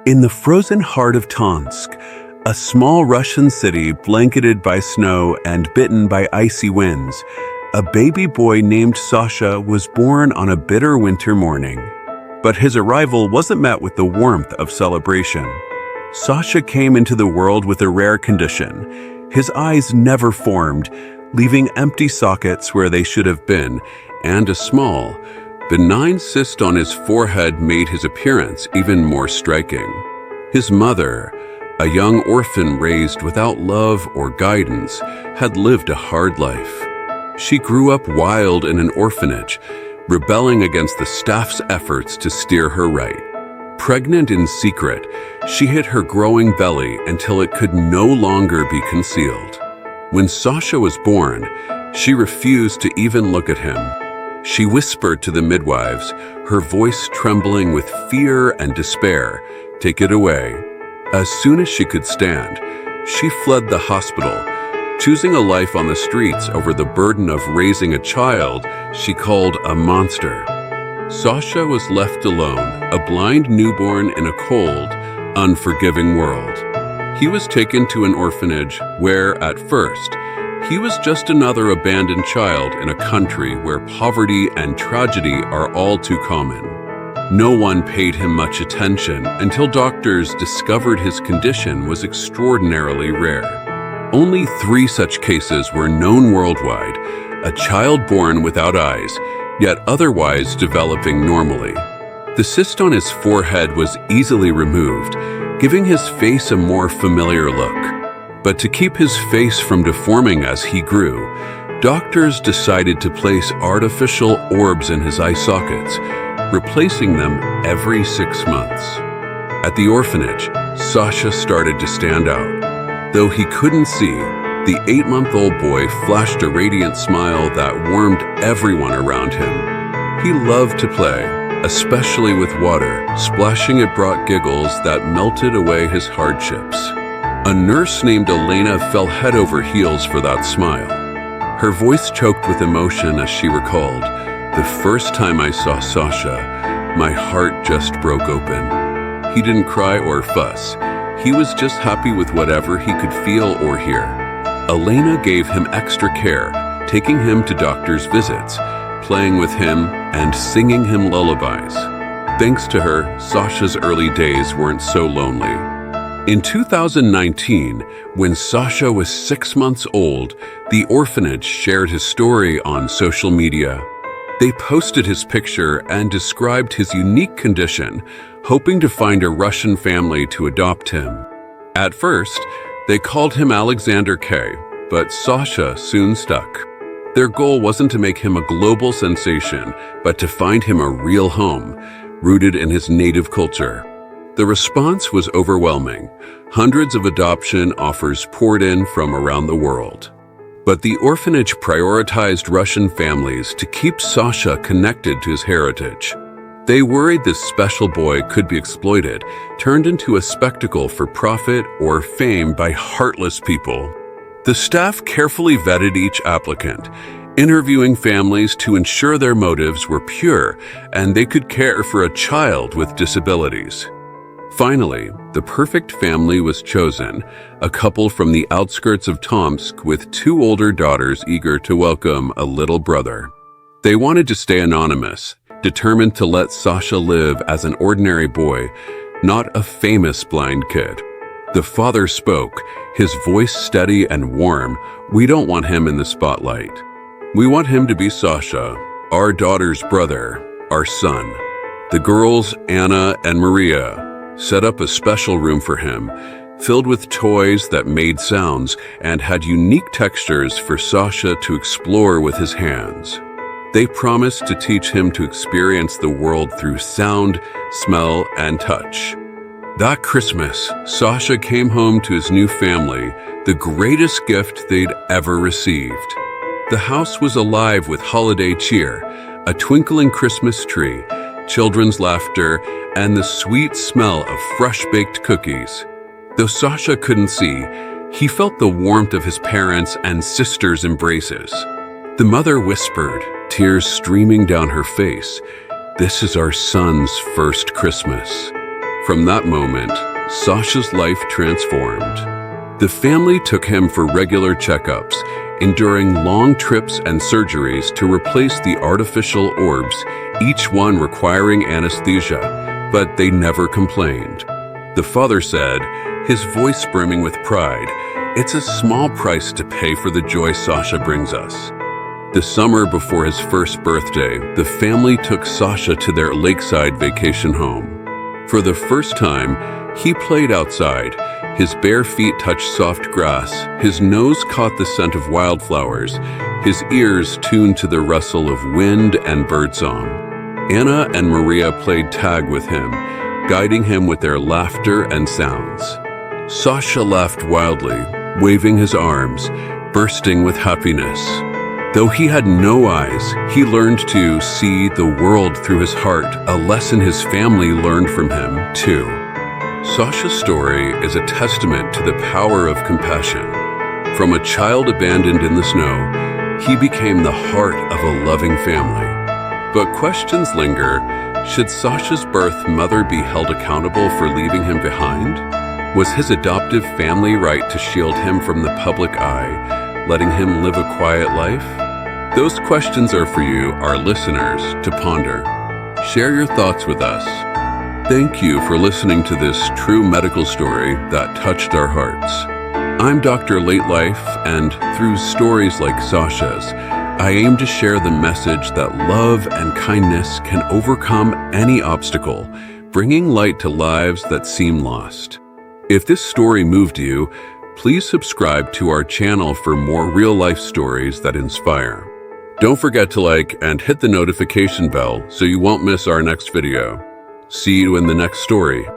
In the frozen heart of Tomsk, a small Russian city blanketed by snow and bitten by icy winds, a baby boy named Sasha was born on a bitter winter morning. But his arrival wasn't met with the warmth of celebration. Sasha came into the world with a rare condition. His eyes never formed, leaving empty sockets where they should have been, and a small, benign cyst on his forehead made his appearance even more striking. His mother, a young orphan raised without love or guidance, had lived a hard life. She grew up wild in an orphanage, rebelling against the staff's efforts to steer her right. Pregnant in secret, she hid her growing belly until it could no longer be concealed. When Sasha was born, she refused to even look at him. She whispered to the midwives, her voice trembling with fear and despair, "Take it away." As soon as she could stand, she fled the hospital, choosing a life on the streets over the burden of raising a child she called a monster. Sasha was left alone, a blind newborn in a cold, unforgiving world. He was taken to an orphanage where, at first, he was just another abandoned child in a country where poverty and tragedy are all too common. No one paid him much attention until doctors discovered his condition was extraordinarily rare. Only 3 such cases were known worldwide: a child born without eyes, yet otherwise developing normally. The cyst on his forehead was easily removed, giving his face a more familiar look. But to keep his face from deforming as he grew, doctors decided to place artificial orbs in his eye sockets, replacing them every 6 months. At the orphanage, Sasha started to stand out. Though he couldn't see, the 8-month-old boy flashed a radiant smile that warmed everyone around him. He loved to play, especially with water. Splashing it brought giggles that melted away his hardships. A nurse named Elena fell head over heels for that smile. Her voice choked with emotion as she recalled, "The first time I saw Sasha, my heart just broke open." He didn't cry or fuss. He was just happy with whatever he could feel or hear. Elena gave him extra care, taking him to doctors' visits, playing with him, and singing him lullabies. Thanks to her, Sasha's early days weren't so lonely. In 2019, when Sasha was 6 months old, the orphanage shared his story on social media. They posted his picture and described his unique condition, hoping to find a Russian family to adopt him. At first, they called him Alexander K., but Sasha soon stuck. Their goal wasn't to make him a global sensation, but to find him a real home, rooted in his native culture. The response was overwhelming. Hundreds of adoption offers poured in from around the world. But the orphanage prioritized Russian families to keep Sasha connected to his heritage. They worried this special boy could be exploited, turned into a spectacle for profit or fame by heartless people. The staff carefully vetted each applicant, interviewing families to ensure their motives were pure and they could care for a child with disabilities. Finally, the perfect family was chosen, a couple from the outskirts of Tomsk with 2 older daughters eager to welcome a little brother. They wanted to stay anonymous, determined to let Sasha live as an ordinary boy, not a famous blind kid. The father spoke, his voice steady and warm. "We don't want him in the spotlight. We want him to be Sasha, our daughter's brother, our son." The girls, Anna and Maria, set up a special room for him, filled with toys that made sounds and had unique textures for Sasha to explore with his hands. They promised to teach him to experience the world through sound, smell, and touch. That Christmas, Sasha came home to his new family, the greatest gift they'd ever received. The house was alive with holiday cheer, a twinkling Christmas tree, children's laughter, and the sweet smell of fresh-baked cookies. Though Sasha couldn't see, he felt the warmth of his parents' and sisters' embraces. The mother whispered, tears streaming down her face, "This is our son's first Christmas." From that moment, Sasha's life transformed. The family took him for regular checkups, enduring long trips and surgeries to replace the artificial orbs, each one requiring anesthesia, but they never complained. The father said, his voice brimming with pride, "It's a small price to pay for the joy Sasha brings us." The summer before his first birthday, the family took Sasha to their lakeside vacation home. For the first time, he played outside. His bare feet touched soft grass, his nose caught the scent of wildflowers, his ears tuned to the rustle of wind and birdsong. Anna and Maria played tag with him, guiding him with their laughter and sounds. Sasha laughed wildly, waving his arms, bursting with happiness. Though he had no eyes, he learned to see the world through his heart, a lesson his family learned from him, too. Sasha's story is a testament to the power of compassion. From a child abandoned in the snow, he became the heart of a loving family. But questions linger. Should Sasha's birth mother be held accountable for leaving him behind? Was his adoptive family right to shield him from the public eye, letting him live a quiet life? Those questions are for you, our listeners, to ponder. Share your thoughts with us. Thank you for listening to this true medical story that touched our hearts. I'm Dr. Late Life, and through stories like Sasha's, I aim to share the message that love and kindness can overcome any obstacle, bringing light to lives that seem lost. If this story moved you, please subscribe to our channel for more real-life stories that inspire. Don't forget to like and hit the notification bell so you won't miss our next video. See you in the next story.